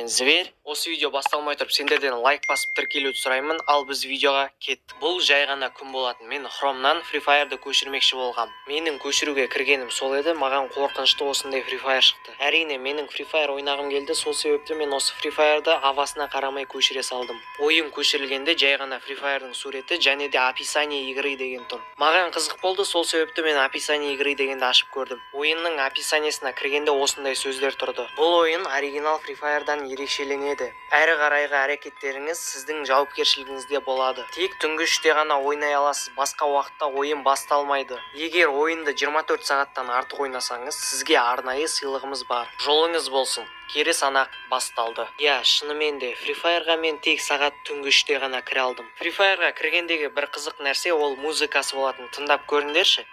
мен Зверь. Осы видео басталмай тұрып сендерден лайк басып тіркелуді сұраймын, ал біз видеоға кеттік. Бұл жай ғана күн болатын. Мен Chrome'нан Free Fire'ды көшірмекші болғам. Менің көшіруге кіргенім сол еді, маған қорқынышты осындай Free Fire шықты. Әрине, менің Free Fire ойнағым келді, сол себепті мен осы Free Fire'ды авасына қарамай көшіре салдым. Ойын көшірілгенде жай ғана Free Fire'дың суреті және де описание игры деген тұр. Маған қызық болды, сол себепті мен описание игры дегенді ашып көрдім. Ойынның описаниесіне кіргенде осындай сөздер тұрды. Бұл ойын оригинал Free Fire'дан ерекшеленеді. Әрі қарайғы әрекеттеріңіз сіздің жауапкершілігіңізде болады. Тек түнгі 3-те ғана ойнай аласыз, басқа уақытта ойын басталмайды. Егер ойынды 24 сағаттан артық ойнасаңыз, сізге арнайы сыйлығымыз бар. Жолыңыз болсын. Кері санақ басталды. Шынымен де Free Fire'ға мен тек сағат түнгі 3-те ғана кіре алдым. Free Fire'ға кіргендегі бір қызық нәрсе ол музыкасы болатын. Тыңдап көріңдерші.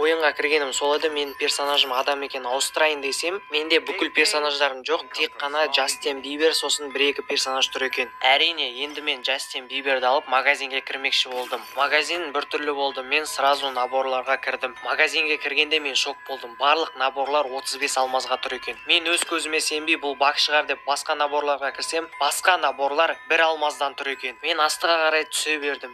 Ойынға кіргенім сол еді, мен персонажым адам екен ауыстырайын десем, менде бүкіл персонаждарым жоқ, тек қана Джастин Бибер сосын 1-2 персонаж тұр екен. Әрине, енді мен Джастин Биберді алып магазинге кірмекші болдым. Магазин бір түрлі болды, мен сразу наборларға кірдім. Магазинге кіргенде мен шок болдым. Барлық наборлар 35 алмазға тұр екен. Мен өз көзіме сенбей бұл бак шығар деп басқа наборларға кірсем, басқа наборлар 1 алмаздан тұр екен. Мен астыға қарай түсе бердім.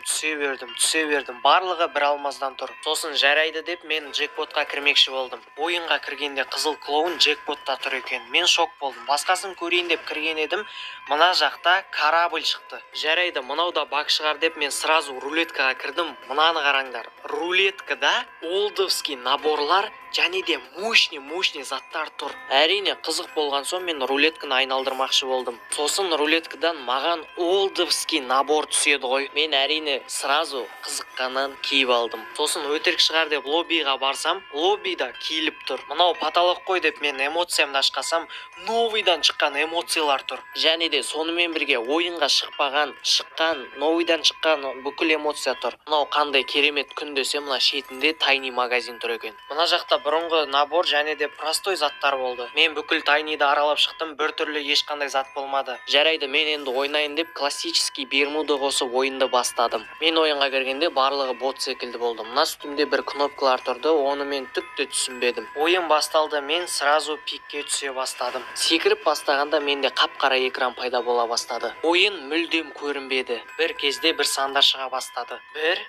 Барлығы 1 алмаздан тұр. Сосын жарайды деп мен джекпотқа кірмекші болдым. Ойынға кіргенде қызыл клоун джекпотта тұр екен. Мен шок болдым. Басқасын көрейін деп кірген едім. Мына жақта корабль шықты. Жарайды, мынау да бак шығар деп мен сразу рулеткаға кірдім. Мынаны қараңдар. Рулеткада олдовский наборлар және де мощный заттар тұр. Әрине, қызық болған соң мен рулетканы айналдырмақшы болдым. Сосын рулеткадан маған олдовский набор түседі ғой. Мен әрине сразу қызыққаннан киіп алдым. Сосын өтірік шығар деп лоббиға барсам, лоббида киіліп тұр. Мынау потолок қой деп мен эмоциямды ашқасам, новыйдан шыққан эмоциялар тұр. Және де сонымен бірге ойынға шыққан новыйдан шыққан бүкіл эмоция тұр. Мынау қандай керемет күн десе, мына шетінде тайни магазин тұр екен. Мына жақта бұрынғы набор және де простой заттар болды. Мен бүкіл тайниді аралап шықтым, бір түрлі ешқандай зат болмады. Жарайды, мен енді ойнайын деп классический бермуды қосып ойынды бастадым. Мен ойынға кіргенде барлығы бот секілді болды. Мына үстімде бір кнопкалар тұрды, оны мен түкте түсінбедім. Ойын басталды, мен сразу пикке түсе бастадым. Секіріп бастағанда менде қап-қара экран пайда бола бастады. Ойын мүлдем көрінбеді. Бір кезде бір сандар шыға бастады. 1,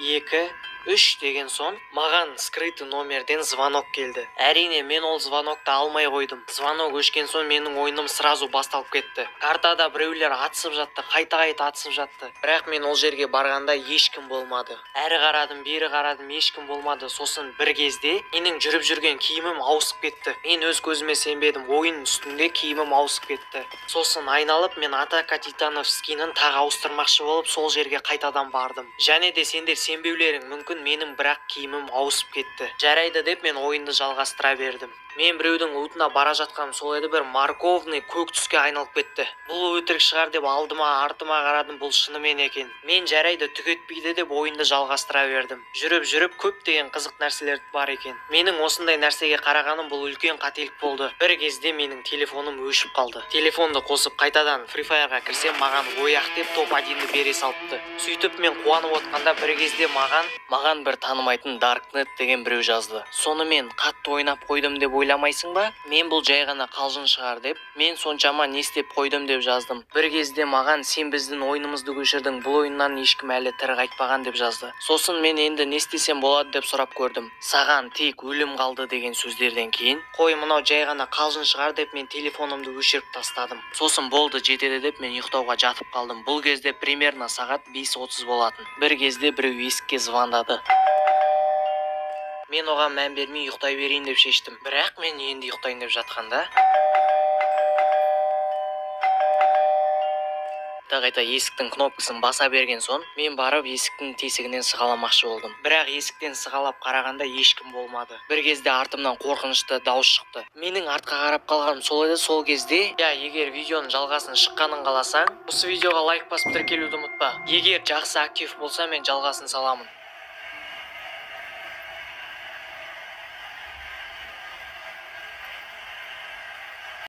2, 3 деген соң маған скрытый номерден звонок келді. Әрине, мен ол звонокты алмай қойдым. Звонок өшкен соң менің ойыным сразу басталып кетті. Картада біреулер атысып жатты, қайта атысып жатты. Бірақ мен ол жерге барғанда ешкім болмады. Әрі қарадым, бері қарадым, ешкім болмады. Сосын бір кезде менің жүріп жүрген киімім ауысып кетті. Мен өз көзіме сенбедім. Ойын үстінде киімім ауысып кетті. Сосын айналып мен Атака Титанов скинін тағы ауыстырмақшы болып сол жерге қайтадан бардым. Және де сендер сенбеулерің мүмкін, менің бірақ киімім ауысып кетті. Жарайды деп мен ойынды жалғастыра бердім. Мен біреудің ұтына бара жатқаным сол еді, бір морковный көк түске айналып кетті. Бұл өтірік шығар деп алдыма артыма қарадым, бұл шынымен екен. Мен жарайды түк етпейді деп ойынды жалғастыра бердім. Жүріп көптеген қызық нәрселер бар екен. Менің осындай нәрсеге қарағаным бұл үлкен қателік болды. Бір кезде менің телефоным өшіп қалды. Телефонды қосып қайтадан Free Fire'ға кірсем, маған ойақ деп топ 1-ді бере салыпты. Сөйтіп мен қуанып отқанда бір кезде маған бір танымайтын Darknet деген біреу жазды. Соны мен қатты ойнап қойдым деп ойламайсың ба? Мен бұл жай ғана қалжың шығар деп, мен соншама не істеп қойдым деп жаздым. Бір кезде маған сен біздің ойынымызды көшірдің, бұл ойыннан ешкім әлі тірі қайтпаған деп жазды. Сосын мен енді не істесем болады деп сұрап көрдім. Саған тек өлім қалды деген сөздерден кейін, қой мынау жай ғана қалжың шығар деп мен телефонымды өшіріп тастадым. Сосын болды жетеді деп мен ұйықтауға жатып қалдым. Бұл кезде примерно сағат 5:30 болатын. Бір кезде біреу есікке звондады. Мен оған мән бермей ұйықтай берейін деп шештім. Бірақ мен енді ұйықтайын деп жатқанда қайта есіктің кнопкасын баса берген соң, мен барып есіктің тесігінен сығаламақшы болдым. Бірақ есіктен сығалап қарағанда ешкім болмады. Бір кезде артымнан қорқынышты дауыс шықты. Менің артқа қарап қалғаным сол еді, сол кезде. Егер видеоның жалғасын шыққанын қаласаң, осы видеоға лайк басып тіркелуді ұмытпа. Егер жақсы актив болса, мен жалғасын саламын.